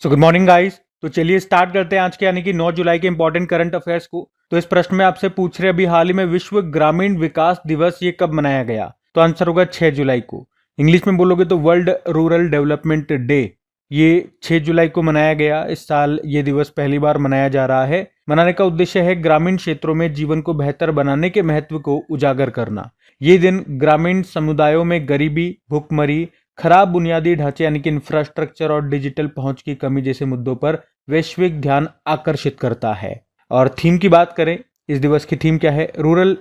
So good morning guys. तो चलिए start करते हैं आज के यानी कि 9 जुलाई के इंपॉर्टेंट करंट अफेयर्स को। तो इस प्रश्न में आपसे पूछ रहे अभी हाल ही में विश्व ग्रामीण विकास दिवस ये कब मनाया गया? तो आंसर होगा 6 जुलाई को। इंग्लिश में बोलोगे तो वर्ल्ड रूरल डेवलपमेंट डे, ये 6 जुलाई को मनाया गया। इस साल ये दिवस पहली बार मनाया जा रहा है। मनाने का उद्देश्य है ग्रामीण क्षेत्रों में जीवन को बेहतर बनाने के महत्व को उजागर करना। ये दिन ग्रामीण समुदायों में गरीबी, भूखमरी, खराब बुनियादी ढांचे यानी कि इंफ्रास्ट्रक्चर और डिजिटल पहुंच की कमी जैसे मुद्दों पर वैश्विक ध्यान आकर्षित करता है। और थीम की बात करें, इस दिवस की थीम क्या है? Rural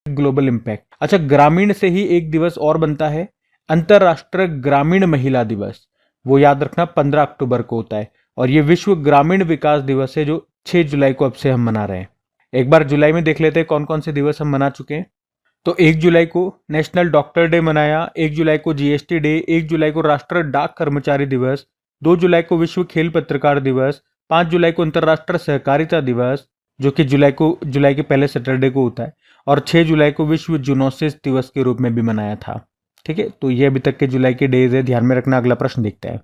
global impact. अच्छा, ग्रामीण से ही एक दिवस और बनता है, अंतरराष्ट्रीय ग्रामीण महिला दिवस। वो याद रखना 15 अक्टूबर को होता है। और ये विश्व ग्रामीण विकास दिवस है जो 6 जुलाई को अब से हम मना रहे हैं। एक बार जुलाई में देख लेते हैं कौन कौन से दिवस हम मना चुके हैं। तो 1 जुलाई को नेशनल डॉक्टर डे मनाया, 1 जुलाई को जीएसटी डे, 1 जुलाई को राष्ट्रीय डाक कर्मचारी दिवस, 2 जुलाई को विश्व खेल पत्रकार दिवस, 5 जुलाई को अंतर्राष्ट्रीय सहकारिता दिवस जो कि जुलाई के पहले सैटरडे को होता है, और 6 जुलाई को विश्व जूनोसिस दिवस के रूप में भी मनाया था। ठीक है, तो ये अभी तक के जुलाई के डेज है, ध्यान में रखना। अगला प्रश्न देखते हैं।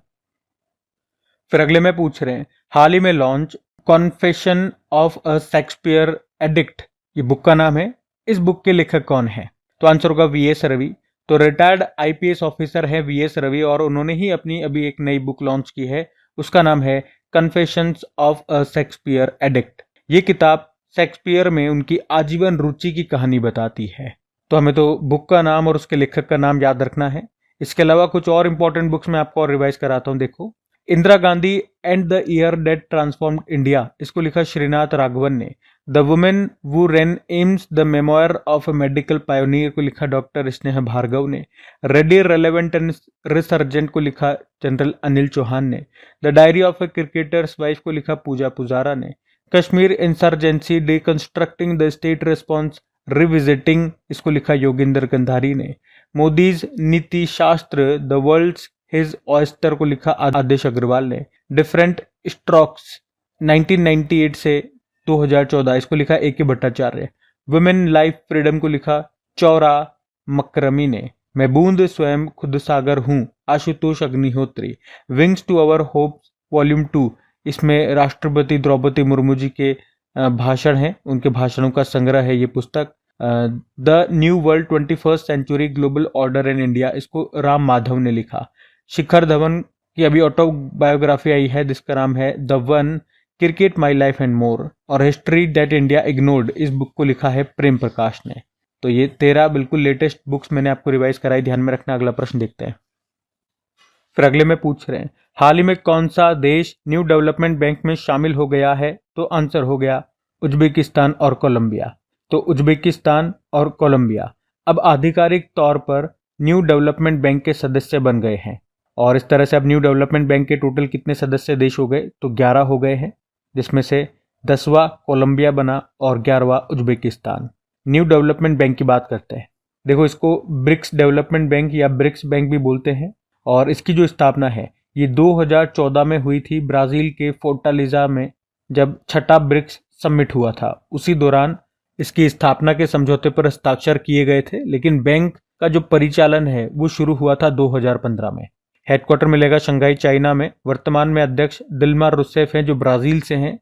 फिर अगले में पूछ रहे हैं हाल ही में launch confession of a Shakespeare addict, ये बुक का नाम है। इस बुक के लेखक कौन है? तो आंसर होगा वीएस रवि। तो रिटायर्ड आईपीएस ऑफिसर है वीएस रवि, और उन्होंने ही अपनी अभी एक नई बुक लॉन्च की है। उसका नाम है confessions of a Shakespeare addict. ये किताब शेक्सपियर में उनकी आजीवन रुचि की कहानी बताती है। तो हमें तो बुक का नाम और उसके लेखक का नाम याद रखना है। इसके अलावा कुछ और इंपॉर्टेंट बुक्स मैं आपको और रिवाइज कराता हूँ। देखो, Indira Gandhi and the year that transformed India, इसको लिखा श्रीनाथ राघवन ने। The women who ran AIIMS the memoir of a medical pioneer को लिखा डॉक्टर स्नेहा भार्गव ने। रेडी रेलेवेंट एंड रिसर्जेंट को लिखा जनरल अनिल चौहान ने। The diary of a cricketer's wife को लिखा पूजा पुजारा ने। Kashmir insurgency deconstructing the state response revisiting, इसको लिखा योगिंदर गंधारी ने। मोदीज नीति शास्त्र द वर्ल्ड्स हिज ऑयस्टर को लिखा आदेश अग्रवाल ने। डिफरेंट स्ट्रोक्स 1998 से 2014, इसको लिखा A K. Bhattacharya. Women life freedom को लिखा चौरा मकरमी ने। मैं बूंद स्वयं खुद सागर हूँ, Ashutosh Agnihotri. Wings to our hope volume 2, इसमें राष्ट्रपति द्रौपदी मुर्मू जी के भाषण हैं, उनके भाषणों का संग्रह है ये पुस्तक। The new world 21st century global order in India, इसको राम माधव ने लिखा। शिखर धवन की अभी ऑटोबायोग्राफी आई है जिसका नाम है the one, cricket my life and more. और हिस्ट्री दैट इंडिया इग्नोर्ड, इस बुक को लिखा है प्रेम प्रकाश ने। तो ये 13 बिल्कुल लेटेस्ट बुक्स मैंने आपको रिवाइज कराई, ध्यान में रखना। अगला प्रश्न देखते हैं। फिर अगले में पूछ रहे हैं हाल ही में कौन सा देश न्यू डेवलपमेंट बैंक में शामिल हो गया है? तो आंसर हो गया उज्बेकिस्तान और कोलंबिया। तो उज्बेकिस्तान और कोलंबिया अब आधिकारिक तौर पर न्यू डेवलपमेंट बैंक के सदस्य बन गए हैं। और इस तरह से अब न्यू डेवलपमेंट बैंक के टोटल कितने सदस्य देश हो गए? तो 11 हो गए हैं, जिसमें से 10वां कोलंबिया बना और 11वां उज्बेकिस्तान। न्यू डेवलपमेंट बैंक की बात करते हैं। देखो, इसको ब्रिक्स डेवलपमेंट बैंक या ब्रिक्स बैंक भी बोलते हैं। और इसकी जो स्थापना है ये 2014 में हुई थी ब्राजील के फोर्टालिजा में, जब छठा ब्रिक्स समिट हुआ था। उसी दौरान इसकी स्थापना के समझौते पर हस्ताक्षर किए गए थे, लेकिन बैंक का जो परिचालन है वो शुरू हुआ था 2015 में। हेडक्वार्टर मिलेगा शंघाई चाइना में। वर्तमान में अध्यक्ष दिल्मा रूसेफ हैं जो ब्राजील से हैं,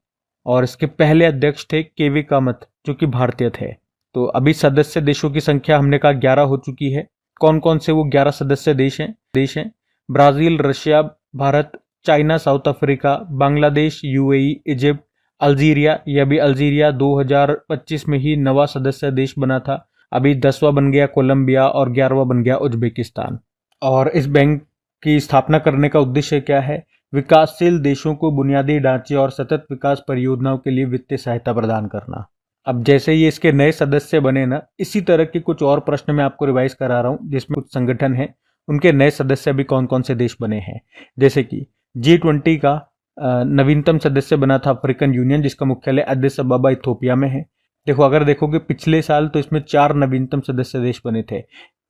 और इसके पहले अध्यक्ष थे केवी कामत जो कि भारतीय थे। तो अभी सदस्य देशों की संख्या हमने कहा 11 हो चुकी है। कौन कौन से वो 11 सदस्य देश हैं? Brazil, Russia, Bharat, China, south Africa, Bangladesh, UAE, Egypt, Algeria. ये अभी अल्जीरिया 2025 में ही नवा सदस्य देश बना था। अभी 10वां बन गया कोलंबिया और 11वां बन गया उज्बेकिस्तान। और इस बैंक की स्थापना करने का उद्देश्य क्या है? विकासशील देशों को बुनियादी ढांचे और सतत विकास परियोजनाओं के लिए वित्तीय सहायता प्रदान करना। अब जैसे ही इसके नए सदस्य बने ना, इसी तरह के कुछ और प्रश्न मैं आपको रिवाइज करा रहा हूं, जिसमें कुछ संगठन है उनके नए सदस्य भी कौन कौन से देश बने हैं। जैसे कि G20 का नवीनतम सदस्य बना था अफ्रीकन यूनियन, जिसका मुख्यालय एडिस अबाबा इथोपिया में है। देखो, अगर देखोगे पिछले साल तो इसमें 4 नवीनतम सदस्य देश बने थे,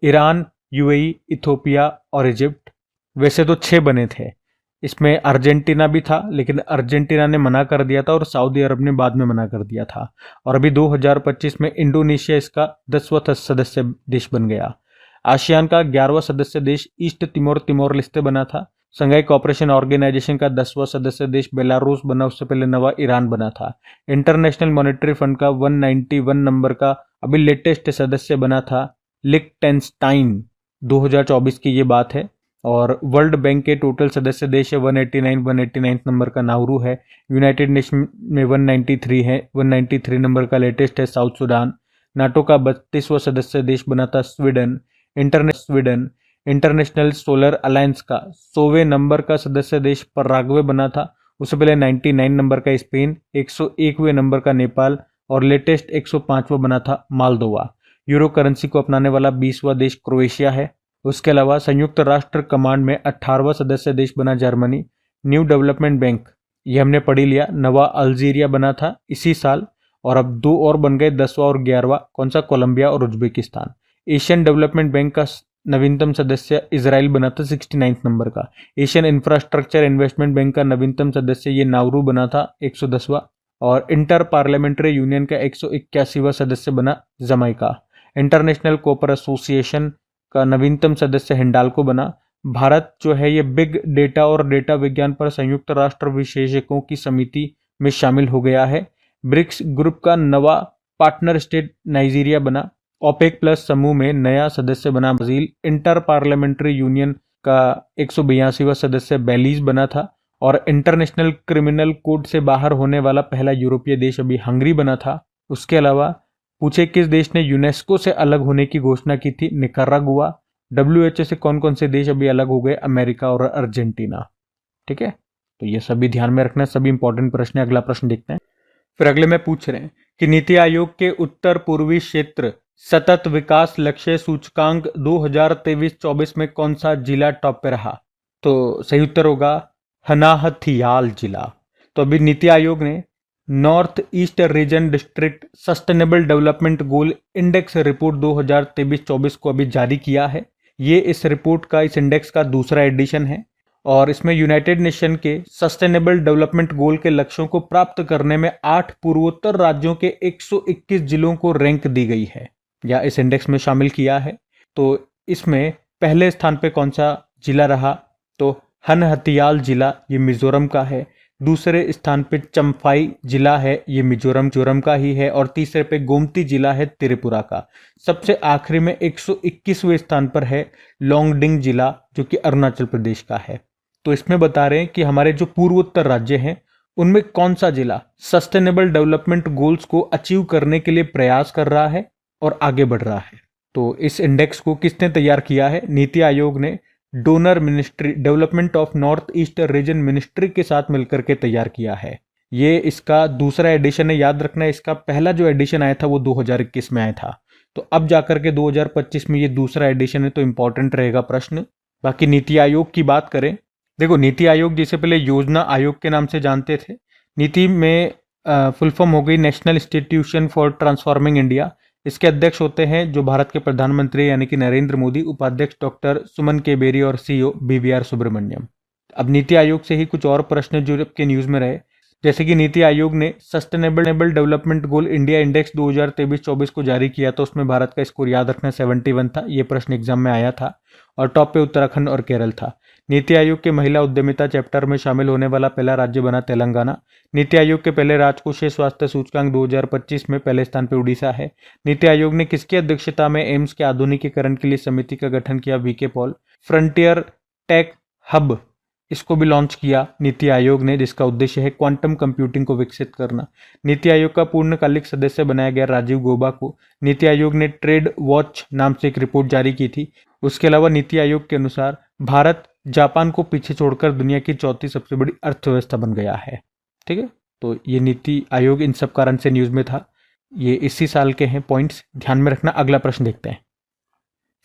ईरान, यूएई, इथोपिया और इजिप्ट। वैसे तो 6 बने थे, इसमें अर्जेंटीना भी था, लेकिन अर्जेंटीना ने मना कर दिया था और सऊदी अरब ने बाद में मना कर दिया था। और अभी 2025 में इंडोनेशिया इसका 10वां सदस्य देश बन गया। आसियान का 11वां सदस्य देश ईस्ट तिमोर तिमोर लिस्ते बना था। संघाई कॉपरेशन ऑर्गेनाइजेशन का 10वां सदस्य देश बेलारूस बना, उससे पहले नवा ईरान बना था। इंटरनेशनल मॉनेटरी फंड का 191 नंबर का अभी लेटेस्ट सदस्य बना था लिechtenstein, 2024 की ये बात है। और वर्ल्ड बैंक के टोटल सदस्य देश है 189 नंबर का नाउरू है। यूनाइटेड नेशन में 193 है, 193 नंबर का लेटेस्ट है साउथ सूडान। नाटो का 32वां सदस्य देश बना था स्वीडन। इंटरनेशनल सोलर अलायंस का 100वें नंबर का सदस्य देश पराग्वे बना था, उससे पहले 99 नंबर का स्पेन, 101वें नंबर का नेपाल और लेटेस्ट 105वां बना था मालदोवा। यूरो करेंसी को अपनाने वाला 20वां देश क्रोएशिया है। उसके अलावा संयुक्त राष्ट्र कमांड में 18वां सदस्य देश बना जर्मनी। न्यू डेवलपमेंट बैंक ये हमने पढ़ी लिया, नवा अल्जीरिया बना था इसी साल और अब दो और बन गए, 10वां और 11वां। कौन सा? कोलंबिया और उज्बेकिस्तान। एशियन डेवलपमेंट बैंक का नवीनतम सदस्य इजराइल बना था 69 नंबर का। एशियन इंफ्रास्ट्रक्चर इन्वेस्टमेंट बैंक का नवीनतम सदस्य ये नाउरू बना था 110वां। और इंटर पार्लियामेंट्री यूनियन का 181वां सदस्य बना जमाइका। इंटरनेशनल कॉपर एसोसिएशन का नवीनतम सदस्य हिंडाल्को बना। भारत जो है ये बिग डेटा और डेटा विज्ञान पर संयुक्त राष्ट्र विशेषज्ञों की समिति में शामिल हो गया है। ब्रिक्स ग्रुप का नवा पार्टनर स्टेट नाइजीरिया बना। ओपेक प्लस समूह में नया सदस्य बना ब्राजील। इंटर पार्लियामेंट्री यूनियन का 182वां सदस्य बेलीज बना था। और इंटरनेशनल क्रिमिनल कोर्ट से बाहर होने वाला पहला यूरोपीय देश अभी हंगरी बना था। उसके अलावा पूछे किस देश ने यूनेस्को से अलग होने की घोषणा की थी? निकारागुआ। WHO से कौन कौन से देश अभी अलग हो गए? अमेरिका और अर्जेंटीना। ठीक है, तो ये सभी ध्यान में रखना, सभी इंपॉर्टेंट प्रश्न है। अगला प्रश्न देखते हैं। फिर अगले में पूछ रहे हैं कि नीति आयोग के उत्तर पूर्वी क्षेत्र सतत विकास लक्ष्य सूचकांक 2023-24 में कौन सा जिला टॉप पे रहा? तो सही उत्तर होगा हनाहथियाल जिला। तो अभी नीति आयोग ने north east region district sustainable development goal index report 2023-24 को अभी जारी किया है। ये इस रिपोर्ट का, इस इंडेक्स का दूसरा एडिशन है और इसमें यूनाइटेड नेशन के सस्टेनेबल डेवलपमेंट गोल के लक्ष्यों को प्राप्त करने में 8 पूर्वोत्तर राज्यों के 121 जिलों को रैंक दी गई है या इस इंडेक्स में शामिल किया है। तो इसमें पहले स्थान पे कौन सा जिला रहा? तो हनहतियाल जिला, ये मिजोरम का है। दूसरे स्थान पे चम्फाई जिला है, ये मिजोरम का ही है। और तीसरे पे गोमती जिला है त्रिपुरा का। सबसे आखिरी में 121वें स्थान पर है लोंगडिंग जिला, जो कि अरुणाचल प्रदेश का है। तो इसमें बता रहे हैं कि हमारे जो पूर्वोत्तर राज्य हैं उनमें कौन सा जिला सस्टेनेबल डेवलपमेंट गोल्स को अचीव करने के लिए प्रयास कर रहा है और आगे बढ़ रहा है। तो इस इंडेक्स को किसने तैयार किया है? नीति आयोग ने donor ministry development of north east region ministry के साथ मिलकर के तैयार किया है। ये इसका दूसरा एडिशन है, याद रखना। इसका पहला जो एडिशन आया था वो 2021 में आया था, तो अब जाकर के 2025 में ये दूसरा एडिशन है, तो इंपॉर्टेंट रहेगा प्रश्न। बाकी नीति आयोग की बात करें, देखो नीति आयोग जिसे पहले योजना आयोग के नाम से जानते थे, नीति में फुल फॉर्म हो गई national institution for transforming India. इसके अध्यक्ष होते हैं जो भारत के प्रधानमंत्री यानी कि नरेंद्र मोदी, उपाध्यक्ष डॉक्टर सुमन के बेरी और CEO BVR सुब्रमण्यम। अब नीति आयोग से ही कुछ और प्रश्न जो आपके न्यूज में रहे, जैसे कि नीति आयोग ने sustainable development goal India index 2023-24 को जारी किया, तो उसमें भारत का स्कोर याद रखना 71 था। ये प्रश्न एग्जाम में आया था और टॉप पे उत्तराखंड और केरल था। नीति आयोग के महिला उद्यमिता चैप्टर में शामिल होने वाला पहला राज्य बना तेलंगाना। नीति आयोग के पहले राजकोषीय स्वास्थ्य सूचकांक 2025 में पहले स्थान पर उड़ीसा है। नीति आयोग ने किसकी अध्यक्षता में एम्स के आधुनिकीकरण के लिए समिति का गठन किया? VK Paul. Frontier tech hub, इसको भी लॉन्च किया नीति आयोग ने, जिसका उद्देश्य है क्वांटम कंप्यूटिंग को विकसित करना। नीति आयोग का पूर्णकालिक सदस्य बनाया गया राजीव गौबा को। नीति आयोग ने ट्रेड वॉच नाम से एक रिपोर्ट जारी की थी। उसके अलावा नीति आयोग के अनुसार भारत जापान को पीछे छोड़कर दुनिया की चौथी सबसे बड़ी अर्थव्यवस्था बन गया है। ठीक है, तो ये नीति आयोग इन सब कारण से न्यूज में था। ये इसी साल के हैं पॉइंट्स, ध्यान में रखना। अगला प्रश्न देखते हैं।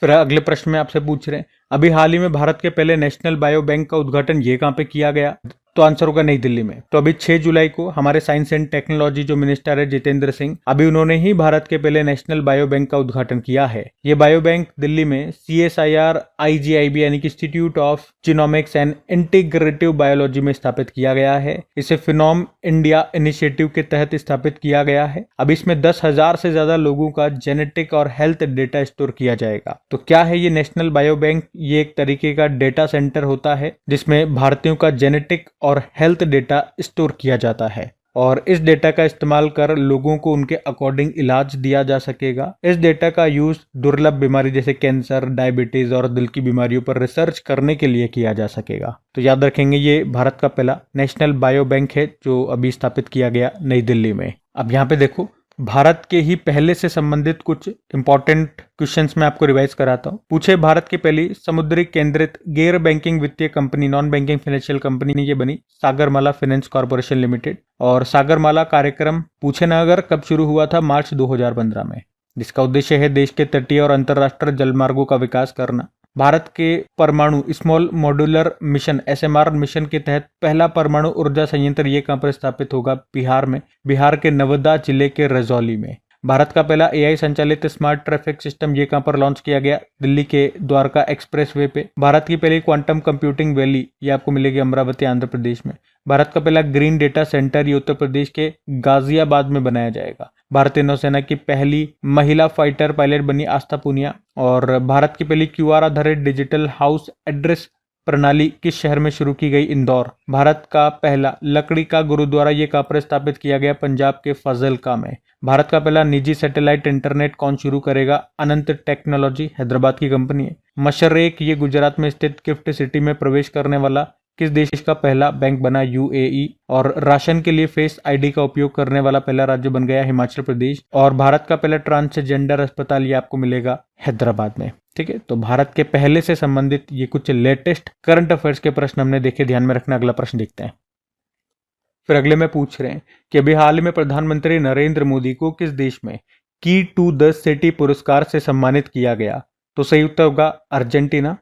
फिर अगले प्रश्न में आपसे पूछ रहे हैं, अभी हाल ही में भारत के पहले नेशनल बायो बैंक का उद्घाटन ये कहाँ पे किया गया? तो आंसर होगा नई दिल्ली में। तो अभी 6 जुलाई को हमारे साइंस एंड टेक्नोलॉजी जो मिनिस्टर है जितेंद्र सिंह, अभी उन्होंने ही भारत के पहले नेशनल बायो बैंक का उद्घाटन किया है। ये बायो बैंक दिल्ली में CSIR IGIB यानी कि institute of genomics and integrative biology में स्थापित किया गया है। इसे फिनोम इंडिया इनिशिएटिव के तहत स्थापित किया गया है। अब इसमें 10,000 से ज्यादा लोगों का जेनेटिक और हेल्थ डेटा स्टोर किया जाएगा। तो क्या है ये नेशनल बायो बैंक? ये एक तरीके का डेटा सेंटर होता है जिसमें भारतीयों का जेनेटिक और हेल्थ डेटा स्टोर किया जाता है और इस डेटा का इस्तेमाल कर लोगों को उनके अकॉर्डिंग इलाज दिया जा सकेगा। इस डेटा का यूज दुर्लभ बीमारी जैसे कैंसर, डायबिटीज और दिल की बीमारियों पर रिसर्च करने के लिए किया जा सकेगा। तो याद रखेंगे ये भारत का पहला नेशनल बायो बैंक है जो अभी स्थापित किया गया नई दिल्ली में। अब यहाँ पे देखो, भारत के ही पहले से संबंधित कुछ इंपॉर्टेंट क्वेश्चंस मैं आपको रिवाइज कराता हूँ। पूछे, भारत की पहली समुद्री केंद्रित गैर बैंकिंग वित्तीय company, non banking financial company ये बनी सागरमाला फाइनेंस कॉर्पोरेशन लिमिटेड। और सागरमाला कार्यक्रम पूछे ना अगर कब शुरू हुआ था? मार्च 2015 में, जिसका उद्देश्य है देश के तटीय और अंतरराष्ट्रीय जलमार्गों का विकास करना। भारत के परमाणु small modular mission SMR mission के तहत पहला परमाणु ऊर्जा संयंत्र ये कहाँ पर स्थापित होगा? बिहार में, बिहार के नवादा जिले के रजौली में। भारत का पहला AI संचालित स्मार्ट ट्रैफिक सिस्टम ये कहाँ पर लॉन्च किया गया? दिल्ली के द्वारका एक्सप्रेसवे पे। भारत की पहली क्वांटम कंप्यूटिंग वैली ये आपको मिलेगी अमरावती, आंध्र प्रदेश में। भारत का पहला ग्रीन डेटा सेंटर ये उत्तर प्रदेश के गाजियाबाद में बनाया जाएगा। भारतीय नौसेना की पहली महिला फाइटर पायलट बनी आस्था पूनिया। और भारत की पहली QR आधारित डिजिटल हाउस एड्रेस प्रणाली किस शहर में शुरू की गई? इंदौर। भारत का पहला लकड़ी का गुरुद्वारा ये कहाँ पर स्थापित किया गया? पंजाब के फाजिल्का में। भारत का पहला निजी सैटेलाइट इंटरनेट कौन शुरू करेगा? अनंत टेक्नोलॉजी, हैदराबाद की कंपनी है। मशरेक ये गुजरात में स्थित गिफ्ट सिटी में प्रवेश करने वाला किस देश का पहला बैंक बना? UAE। और राशन के लिए फेस ID का उपयोग करने वाला पहला राज्य बन गया हिमाचल प्रदेश। और भारत का पहला ट्रांसजेंडर अस्पताल ये आपको मिलेगा हैदराबाद में। ठीक है, तो भारत के पहले से संबंधित ये कुछ लेटेस्ट करंट अफेयर्स के प्रश्न हमने देखे, ध्यान में रखना। अगला प्रश्न देखते हैं। फिर अगले में पूछ रहे हैं कि अभी हाल में प्रधानमंत्री नरेंद्र मोदी को किस देश में की टू द सिटी पुरस्कार से सम्मानित किया गया? तो सही उत्तर होगा अर्जेंटीना।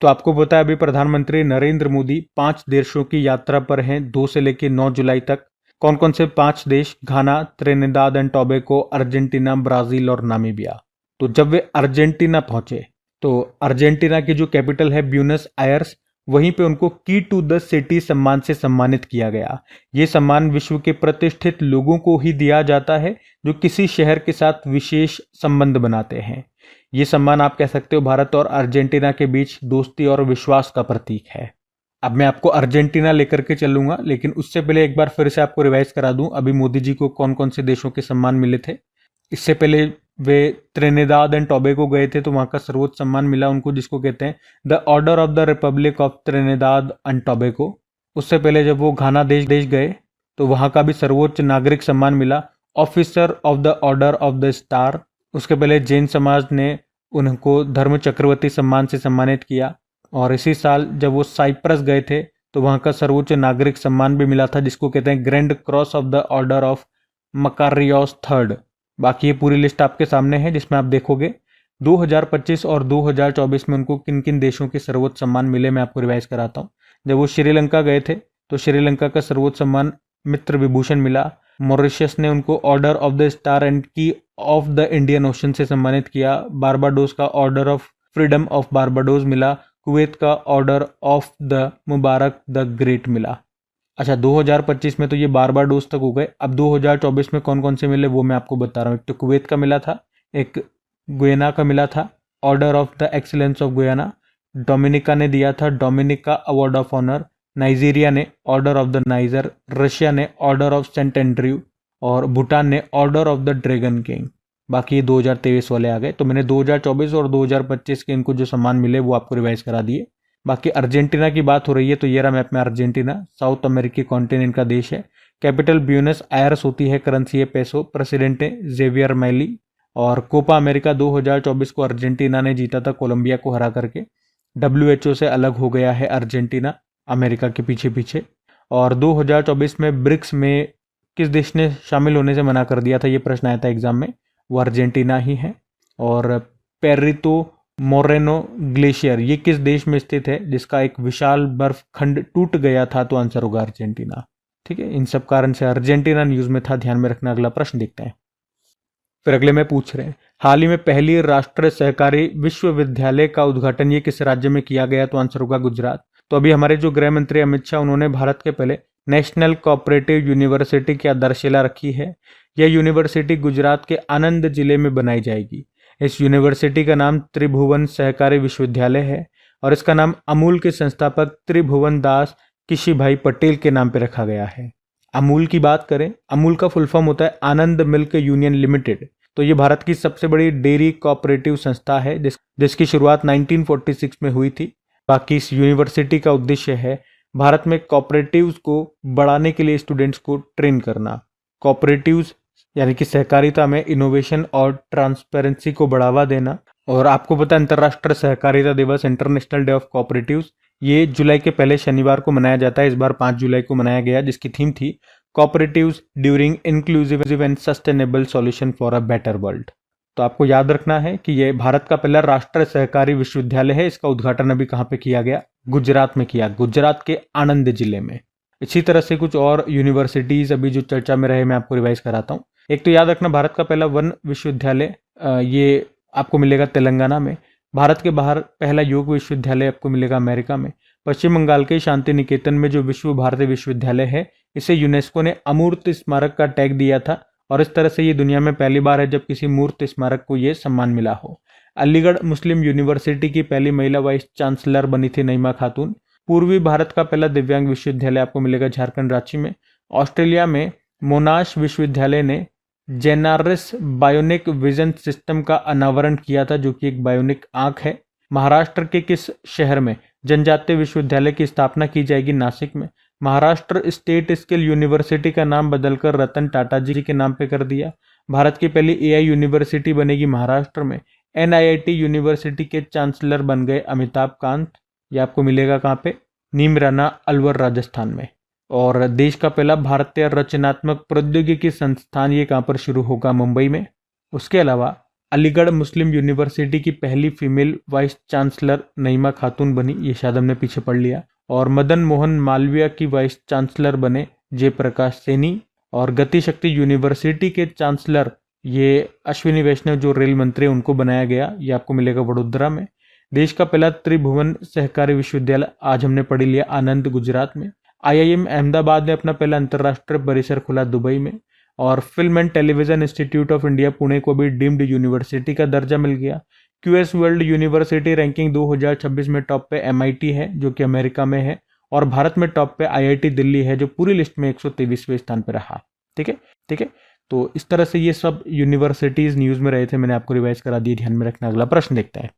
तो आपको पता है अभी प्रधानमंत्री नरेंद्र मोदी 5 देशों की यात्रा पर हैं 2 से लेकर 9 जुलाई तक। कौन कौन से 5 देश? Ghana, Trinidad and Tobago, Argentina, Brazil और नामीबिया। तो जब वे अर्जेंटीना पहुंचे तो अर्जेंटीना की जो कैपिटल है ब्यूनस आयर्स, वहीं पे उनको की टू द सिटी सम्मान से सम्मानित किया गया। ये सम्मान विश्व के प्रतिष्ठित लोगों को ही दिया जाता है जो किसी शहर के साथ विशेष संबंध बनाते हैं। ये सम्मान आप कह सकते हो भारत और अर्जेंटीना के बीच दोस्ती और विश्वास का प्रतीक है। अब मैं आपको अर्जेंटीना लेकर के चलूंगा, लेकिन उससे पहले एक बार फिर से आपको रिवाइज करा दूं अभी मोदी जी को कौन कौन से देशों के सम्मान मिले थे। इससे पहले वे त्रिनिदाद एंड टोबैगो गए थे तो वहां का सर्वोच्च सम्मान मिला उनको, जिसको कहते हैं the order of the Republic of Trinidad and Tobago. उससे पहले जब वो घाना देश गए तो वहां का भी सर्वोच्च नागरिक सम्मान मिला, officer of the order of the star. उसके पहले जैन समाज ने उनको धर्म चक्रवर्ती सम्मान से सम्मानित किया। और इसी साल जब वो साइप्रस गए थे तो वहां का सर्वोच्च नागरिक सम्मान भी मिला था, जिसको कहते हैं grand cross of the order of Makarios third. बाकी ये पूरी लिस्ट आपके सामने है जिसमें आप देखोगे 2025 और 2024 में उनको किन किन देशों के सर्वोच्च सम्मान मिले, मैं आपको रिवाइज कराता हूँ। जब वो श्रीलंका गए थे तो श्रीलंका का सर्वोच्च सम्मान मित्र विभूषण मिला। मॉरिशस ने उनको order of the star and की ऑफ द इंडियन ओशन से सम्मानित किया। बारबाडोस का order of freedom of Barbados मिला। कुवैत का order of the Mubarak the great मिला। अच्छा, 2025 में तो ये बारबाडोस तक हो गए। अब 2024 में कौन कौन से मिले वो मैं आपको बता रहा हूँ। एक तो कुवैत का मिला था, एक गुयाना का मिला था order of the excellence of Guyana. Dominica ने दिया था Dominica award of honour. Nigeria ने order of the Niger. Russia ने ऑर्डर ऑफ सेंट एंड्रयू। और भूटान ने order of the dragon king. बाकी ये 2023 वाले आ गए। तो मैंने 2024 और 2025 के इनको जो सम्मान मिले वो आपको रिवाइज करा दिए। बाकी अर्जेंटीना की बात हो रही है तो ये रहा मैप में अर्जेंटीना, साउथ अमेरिकी कॉन्टिनेंट का देश है। कैपिटल ब्यूनस आयर्स होती है, करेंसी है पेसो। प्रेसिडेंट है जेवियर मैली। और कोपा अमेरिका 2024 को अर्जेंटीना ने जीता था कोलंबिया को हरा करके। WHO से अलग हो गया है अर्जेंटीना अमेरिका के पीछे पीछे। और 2024 में ब्रिक्स में किस देश ने शामिल होने से मना कर दिया था, ये प्रश्न आया था एग्जाम में, वो अर्जेंटीना ही है। और पेरितो मोरेनो ग्लेशियर ये किस देश में स्थित है जिसका एक विशाल बर्फ खंड टूट गया था? तो आंसर होगा अर्जेंटीना। ठीक है, इन सब कारण से अर्जेंटीना न्यूज में था, ध्यान में रखना। अगला प्रश्न देखते हैं। फिर अगले में पूछ रहे हैं, हाल ही में पहली राष्ट्रीय सहकारी विश्वविद्यालय का उद्घाटन ये किस राज्य में किया गया? तो आंसर होगा गुजरात। तो अभी हमारे जो गृह मंत्री अमित शाह, उन्होंने भारत के पहले नेशनल कोऑपरेटिव यूनिवर्सिटी की आधारशिला रखी है। यह यूनिवर्सिटी गुजरात के आनंद जिले में बनाई जाएगी। इस यूनिवर्सिटी का नाम त्रिभुवन सहकारी विश्वविद्यालय है और इसका नाम अमूल के संस्थापक त्रिभुवन दास किशीभाई पटेल के नाम पर रखा गया है। अमूल की बात करें, अमूल का फुल फॉर्म होता है आनंद मिल्क यूनियन लिमिटेड। तो ये भारत की सबसे बड़ी डेयरी कोऑपरेटिव संस्था है जिसकी शुरुआत 1946 में हुई थी। बाकी इस यूनिवर्सिटी का उद्देश्य है भारत में कोऑपरेटिव्स को बढ़ाने के लिए स्टूडेंट्स को ट्रेन करना। कोऑपरेटिव्स यानी कि सहकारिता में इनोवेशन और ट्रांसपेरेंसी को बढ़ावा देना। और आपको पता है अंतर्राष्ट्रीय सहकारिता दिवस, इंटरनेशनल डे ऑफ कोऑपरेटिव्स, ये जुलाई के पहले शनिवार को मनाया जाता है। इस बार 5 जुलाई को मनाया गया, जिसकी थीम थी cooperatives during inclusive and sustainable solution for a better world. तो आपको याद रखना है कि ये भारत का पहला राष्ट्रीय सहकारी विश्वविद्यालय है। इसका उद्घाटन अभी कहाँ पे किया गया? गुजरात में किया, गुजरात के आनंद जिले में। इसी तरह से कुछ और यूनिवर्सिटीज अभी जो चर्चा में रहे, मैं आपको रिवाइज कराता हूँ। एक तो याद रखना, भारत का पहला वन विश्वविद्यालय ये आपको मिलेगा तेलंगाना में। भारत के बाहर पहला योग विश्वविद्यालय आपको मिलेगा अमेरिका में। पश्चिम बंगाल के शांति निकेतन में जो विश्व भारती विश्वविद्यालय है, इसे यूनेस्को ने अमूर्त स्मारक का टैग दिया था और इस तरह से ये दुनिया में पहली बार है जब किसी मूर्त स्मारक को ये सम्मान मिला हो। अलीगढ़ मुस्लिम यूनिवर्सिटी की पहली महिला वाइस चांसलर बनी थी नईमा खातून। पूर्वी भारत का पहला दिव्यांग विश्वविद्यालय आपको मिलेगा झारखंड रांची में। ऑस्ट्रेलिया में मोनाश विश्वविद्यालय ने जेनारिस बायोनिक विजन सिस्टम का अनावरण किया था, जो कि एक बायोनिक आंख है। महाराष्ट्र के किस शहर में जनजातीय विश्वविद्यालय की स्थापना की जाएगी? नासिक में। महाराष्ट्र स्टेट स्किल यूनिवर्सिटी का नाम बदलकर रतन टाटा जी के नाम पे कर दिया। भारत की पहली एआई यूनिवर्सिटी बनेगी महाराष्ट्र में। एनआईआईटी यूनिवर्सिटी के चांसलर बन गए अमिताभ कांत। ये आपको मिलेगा कहाँ पे? नीमराना अलवर राजस्थान में। और देश का पहला भारतीय रचनात्मक प्रौद्योगिकी संस्थान ये कहाँ पर शुरू होगा? मुंबई में। उसके अलावा अलीगढ़ मुस्लिम यूनिवर्सिटी की पहली फीमेल वाइस चांसलर नईमा खातून बनी, ये शायद हमने पीछे पढ़ लिया। और मदन मोहन मालवीय की वाइस चांसलर बने जयप्रकाश सैनी। और गति शक्ति यूनिवर्सिटी के चांसलर ये अश्विनी वैष्णव जो रेल मंत्री उनको बनाया गया, ये आपको मिलेगा वडोदरा में। देश का पहला त्रिभुवन सहकारी विश्वविद्यालय आज हमने पढ़ लिया आनंद गुजरात में। आईआईएम अहमदाबाद ने अपना पहला अंतर्राष्ट्रीय परिसर खोला दुबई में। और film and television institute of India Pune को भी डीम्ड यूनिवर्सिटी का दर्जा मिल गया। क्यूएस वर्ल्ड यूनिवर्सिटी रैंकिंग 2026 में टॉप पे एमआईटी है जो कि अमेरिका में है। और भारत में टॉप पे आईआईटी दिल्ली है जो पूरी लिस्ट में 123वें स्थान पर रहा। ठीक है। तो इस तरह से ये सब यूनिवर्सिटीज न्यूज में रहे थे, मैंने आपको रिवाइज करा दिए, ध्यान में रखना। अगला प्रश्न देखते हैं।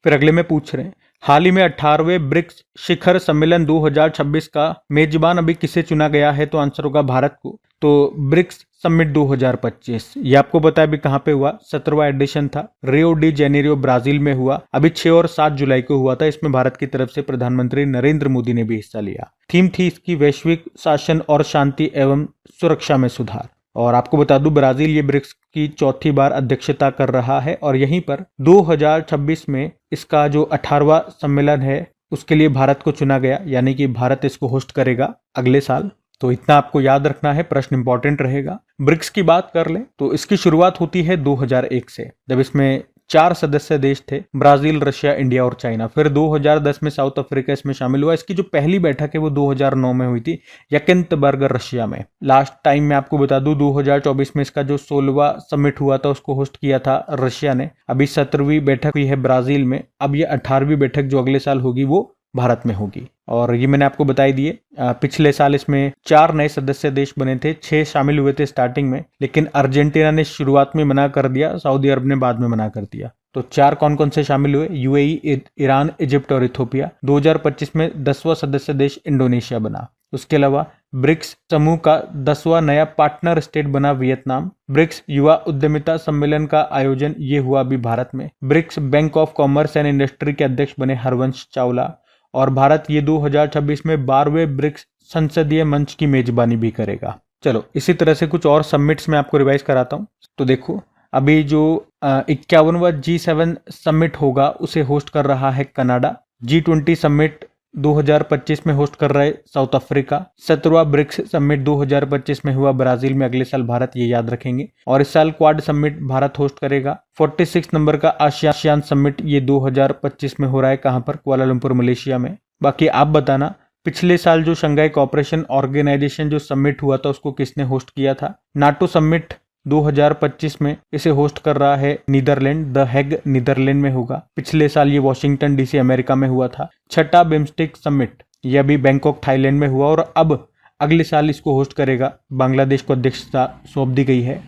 फिर अगले में पूछ रहे हैं, हाल ही में 18वें ब्रिक्स शिखर सम्मेलन 2026 का मेजबान अभी किसे चुना गया है? तो आंसर होगा भारत को। तो ब्रिक्स समिट 2025 ये आपको पता है अभी कहाँ पे हुआ? 17वां एडिशन था, रियो डी जेनेरियो ब्राजील में हुआ। अभी 6 और 7 जुलाई को हुआ था। इसमें भारत की तरफ से प्रधानमंत्री नरेंद्र मोदी ने भी हिस्सा लिया। थीम थी इसकी वैश्विक शासन और शांति एवं सुरक्षा में सुधार। और आपको बता दूं, ब्राजील ये ब्रिक्स की चौथी बार अध्यक्षता कर रहा है और यहीं पर 2026 में इसका जो 18वां सम्मेलन है उसके लिए भारत को चुना गया, यानी कि भारत इसको होस्ट करेगा अगले साल। तो इतना आपको याद रखना है, प्रश्न इंपॉर्टेंट रहेगा। ब्रिक्स की बात कर लें तो इसकी शुरुआत होती है 2001 से, जब इसमें 4 सदस्य देश थे, ब्राजील, रशिया, इंडिया और चाइना। फिर 2010 में साउथ अफ्रीका इसमें शामिल हुआ। इसकी जो पहली बैठक है वो 2009 में हुई थी यकिंतबर्ग रशिया में। लास्ट टाइम मैं आपको बता दूं 2024 में इसका जो 16वां समिट हुआ था उसको होस्ट किया था रशिया ने। अभी 17वीं बैठक हुई है ब्राजील में। अब ये 18वीं बैठक जो अगले साल होगी वो भारत में होगी। और ये मैंने आपको बताई दिए, पिछले साल इसमें 4 नए सदस्य देश बने थे, 6 शामिल हुए थे स्टार्टिंग में, लेकिन अर्जेंटीना ने शुरुआत में मना कर दिया, सऊदी अरब ने बाद में मना कर दिया। तो 4 कौन कौन से शामिल हुए? यूएई, ईरान, इजिप्ट और इथोपिया। 2025 में 10वां सदस्य देश इंडोनेशिया बना। उसके अलावा ब्रिक्स समूह का 10वां नया पार्टनर स्टेट बना वियतनाम। ब्रिक्स युवा उद्यमिता सम्मेलन का आयोजन ये हुआ अभी भारत में। BRICS bank of commerce and industry के अध्यक्ष बने हरवंश चावला। और भारत ये 2026 में 12वें ब्रिक्स संसदीय मंच की मेजबानी भी करेगा। चलो इसी तरह से कुछ और समिट्स में आपको रिवाइज कराता हूँ। तो देखो, अभी जो 51वां G7 समिट होगा उसे होस्ट कर रहा है कनाडा। G20 समिट 2025 में होस्ट कर रहे साउथ अफ्रीका। 17वां ब्रिक्स समिट 2025 में हुआ ब्राजील में, अगले साल भारत, ये याद रखेंगे। और इस साल क्वाड समिट भारत होस्ट करेगा। 46 नंबर का आसियान समिट ये 2025 में हो रहा है, कहां पर? कुआलालंपुर मलेशिया में। बाकी आप बताना पिछले साल जो शंघाई कोऑपरेशन ऑर्गेनाइजेशन जो समिट हुआ था उसको किसने होस्ट किया था? नाटो समिट 2025 में इसे होस्ट कर रहा है नीदरलैंड, द हेग नीदरलैंड में होगा। पिछले साल ये वॉशिंगटन डीसी अमेरिका में हुआ था। छठा बिम्स्टेक समिट यह भी बैंकॉक थाईलैंड में हुआ और अब अगले साल इसको होस्ट करेगा। बांग्लादेश को अध्यक्षता सौंप दी गई है।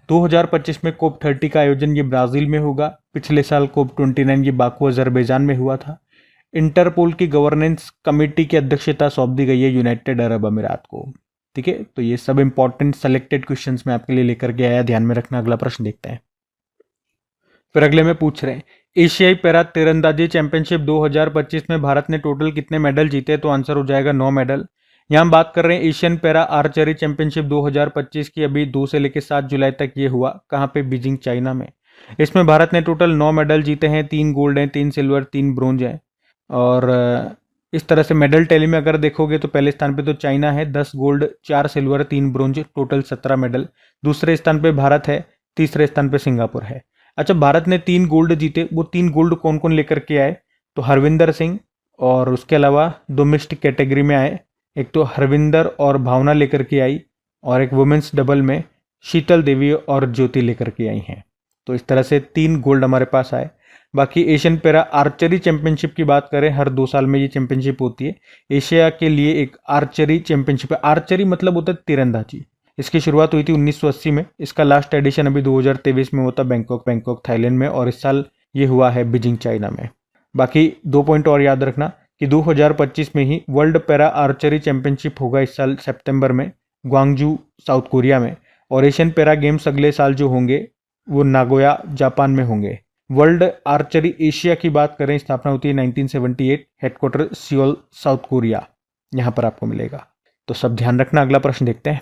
2025 में कोप 30 का आयोजन ये ब्राजील में होगा। पिछले साल कोप 29 ये बाकू अजरबैजान में हुआ था। इंटरपोल की गवर्नेंस कमेटी की अध्यक्षता सौंप दी गई है यूनाइटेड अरब अमीरात को। ठीक है, तो ये सब इंपॉर्टेंट सेलेक्टेड क्वेश्चंस मैं आपके लिए लेकर के आया, ध्यान में रखना। अगला प्रश्न देखते हैं। फिर अगले में पूछ रहे हैं एशियाई पैरा तीरंदाजी चैंपियनशिप 2025 में भारत ने टोटल कितने मेडल जीते? तो आंसर हो जाएगा 9 मेडल। यहाँ हम बात कर रहे हैं एशियन पैरा आर्चरी चैंपियनशिप 2025 की। अभी 2 से लेकर 7 जुलाई तक ये हुआ। कहाँ पे? बीजिंग, चाइना में। इसमें भारत ने टोटल 9 मेडल जीते हैं। 3 गोल्ड हैं, 3 सिल्वर, 3 ब्रोंज हैं। और इस तरह से मेडल टैली में अगर देखोगे तो पहले स्थान पे तो चाइना है, 10 gold, 4 silver, 3 bronze, total 17 medal. दूसरे स्थान पे भारत है, तीसरे स्थान पे सिंगापुर है। अच्छा, भारत ने 3 गोल्ड जीते, वो 3 गोल्ड कौन कौन लेकर के आए? तो हरविंदर सिंह, और उसके अलावा डोमेस्टिक कैटेगरी में आए, एक तो हरविंदर और भावना लेकर के आई, और एक वुमेन्स डबल में शीतल देवी और ज्योति लेकर के आई हैं। तो इस तरह से 3 गोल्ड हमारे पास आए। बाकी एशियन पैरा आर्चरी चैंपियनशिप की बात करें, हर 2 साल में ये चैंपियनशिप होती है। एशिया के लिए एक आर्चरी चैंपियनशिप है। आर्चरी मतलब होता है तीरंदाजी। इसकी शुरुआत हुई थी 1980 में। इसका लास्ट एडिशन अभी 2023 में होता बैंकॉक थाईलैंड में, और इस साल ये हुआ है बीजिंग, चाइना में। बाकी 2 पॉइंट और याद रखना कि 2025 में ही वर्ल्ड पैरा आर्चरी चैंपियनशिप होगा, इस साल सितंबर में, ग्वांगजू, साउथ कोरिया में। और एशियन पैरा गेम्स अगले साल जो होंगे वो नागोया, जापान में होंगे। वर्ल्ड आर्चरी एशिया की बात करें, स्थापना होती है 1978, हेडक्वार्टर सियोल, साउथ कोरिया, यहां पर आपको मिलेगा। तो सब ध्यान रखना। अगला प्रश्न देखते हैं।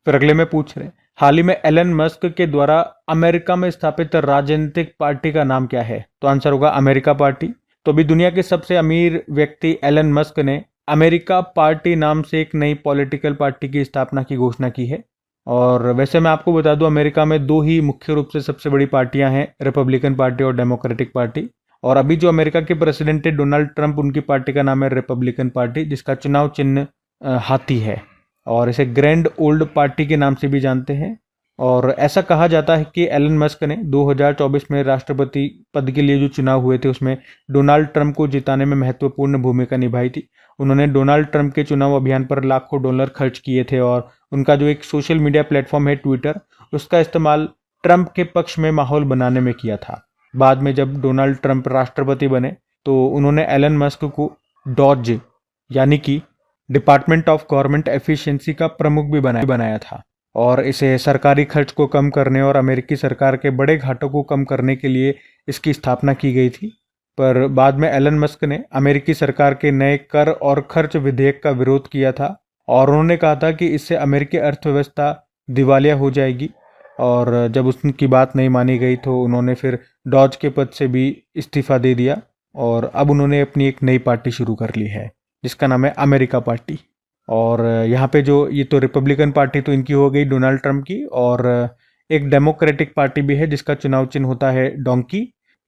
फिर अगले में पूछ रहे हैं हाल ही में एलन मस्क के द्वारा अमेरिका में स्थापित राजनीतिक पार्टी का नाम क्या है? तो आंसर होगा अमेरिका पार्टी। तो अभी दुनिया के सबसे अमीर व्यक्ति एलन मस्क ने अमेरिका पार्टी नाम से एक नई पॉलिटिकल पार्टी की स्थापना की घोषणा की है। और वैसे मैं आपको बता दूं, अमेरिका में 2 ही मुख्य रूप से सबसे बड़ी पार्टियां हैं, रिपब्लिकन पार्टी और डेमोक्रेटिक पार्टी। और अभी जो अमेरिका के प्रेसिडेंट है डोनाल्ड ट्रंप, उनकी पार्टी का नाम है रिपब्लिकन पार्टी, जिसका चुनाव चिन्ह हाथी है, और इसे ग्रैंड ओल्ड पार्टी के नाम से भी जानते हैं। और ऐसा कहा जाता है कि एलन मस्क ने 2024 में राष्ट्रपति पद के लिए जो चुनाव हुए थे उसमें डोनाल्ड ट्रंप को जिताने में महत्वपूर्ण भूमिका निभाई थी। उन्होंने डोनाल्ड ट्रंप के चुनाव अभियान पर लाखों डॉलर खर्च किए थे, और उनका जो एक सोशल मीडिया प्लेटफॉर्म है ट्विटर, उसका इस्तेमाल ट्रंप के पक्ष में माहौल बनाने में किया था। बाद में जब डोनाल्ड ट्रंप राष्ट्रपति बने तो उन्होंने एलन मस्क को डॉज यानी कि डिपार्टमेंट ऑफ गवर्नमेंट एफिशिएंसी का प्रमुख भी बनाया था, और इसे सरकारी खर्च को कम करने और अमेरिकी सरकार के बड़े घाटों को कम करने के लिए इसकी स्थापना की गई थी। पर बाद में एलन मस्क ने अमेरिकी सरकार के नए कर और खर्च विधेयक का विरोध किया था, और उन्होंने कहा था कि इससे अमेरिकी अर्थव्यवस्था दिवालिया हो जाएगी। और जब उसकी बात नहीं मानी गई तो उन्होंने फिर डॉज के पद से भी इस्तीफा दे दिया, और अब उन्होंने अपनी एक नई पार्टी शुरू कर ली है जिसका नाम है अमेरिका पार्टी। और यहाँ पे जो ये तो रिपब्लिकन पार्टी तो इनकी हो गई डोनाल्ड ट्रंप की, और एक डेमोक्रेटिक पार्टी भी है जिसका चुनाव चिन्ह होता है डोंकी।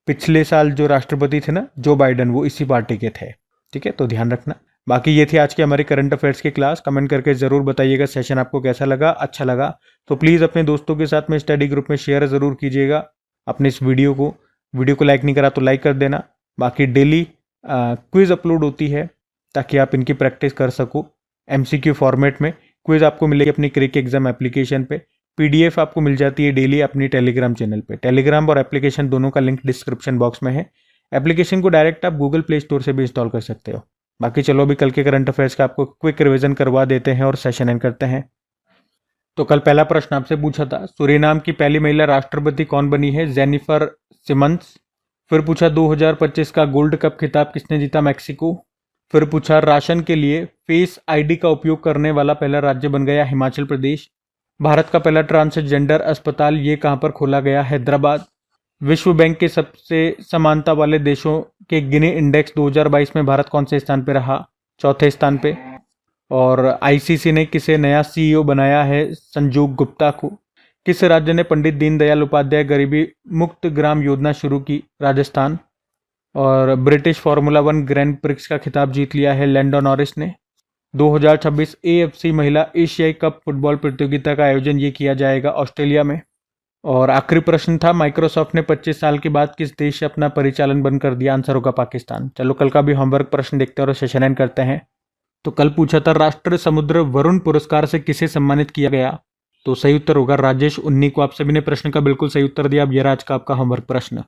पिछले साल जो राष्ट्रपति थे ना जो बाइडन, वो इसी पार्टी के थे। ठीक है, तो ध्यान रखना। बाकी ये थी आज की हमारी करंट अफेयर्स की क्लास। कमेंट करके जरूर बताइएगा सेशन आपको कैसा लगा। अच्छा लगा तो प्लीज़ अपने दोस्तों के साथ में स्टडी ग्रुप में शेयर ज़रूर कीजिएगा अपने इस वीडियो को लाइक नहीं करा तो लाइक कर देना। बाकी डेली क्विज अपलोड होती है ताकि आप इनकी प्रैक्टिस कर सको। MCQ फॉर्मेट में क्विज आपको मिलेगी अपनी क्रिक एग्जाम एप्लीकेशन पे। PDF आपको मिल जाती है डेली अपनी टेलीग्राम चैनल पे। टेलीग्राम और एप्लीकेशन दोनों का लिंक डिस्क्रिप्शन बॉक्स में है। एप्लीकेशन को डायरेक्ट आप गूगल प्ले स्टोर से भी इंस्टॉल कर सकते हो। बाकी चलो अभी कल के करंट अफेयर्स का आपको क्विक रिवीजन करवा देते हैं और सेशन एंड करते हैं। तो कल पहला प्रश्न आपसे पूछा था, सूरीनाम की पहली महिला राष्ट्रपति कौन बनी है? Jennifer Simmons. फिर पूछा 2025 का गोल्ड कप खिताब किसने जीता? मैक्सिको। फिर पूछा राशन के लिए फेस ID का उपयोग करने वाला पहला राज्य बन गया हिमाचल प्रदेश। भारत का पहला ट्रांसजेंडर अस्पताल ये कहाँ पर खोला गया? हैदराबाद। विश्व बैंक के सबसे समानता वाले देशों के गिनी इंडेक्स 2022 में भारत कौन से स्थान पे रहा? चौथे स्थान पे। और आईसीसी ने किसे नया सीईओ बनाया है? संजू गुप्ता को। किस राज्य ने पंडित दीनदयाल उपाध्याय गरीबी मुक्त ग्राम योजना शुरू की? राजस्थान। और ब्रिटिश फार्मूला 1 ग्रैंड प्रिक्स का खिताब जीत लिया है लैंडो नॉरिस ने। 2026 एएफसी महिला एशियाई कप फुटबॉल प्रतियोगिता का आयोजन ये किया जाएगा ऑस्ट्रेलिया में। और आखिरी प्रश्न था, माइक्रोसॉफ्ट ने 25 साल के बाद किस देश से अपना परिचालन बंद कर दिया? आंसर होगा पाकिस्तान। चलो कल का भी होमवर्क प्रश्न देखते हैं और सेशन एंड करते हैं। तो कल पूछा था राष्ट्रीय समुद्र वरुण पुरस्कार से किसे सम्मानित किया गया? तो सही उत्तर होगा राजेश उन्नी को। आप सभी ने प्रश्न का बिल्कुल सही उत्तर दिया। अब ये रहा आज का आपका होमवर्क प्रश्न।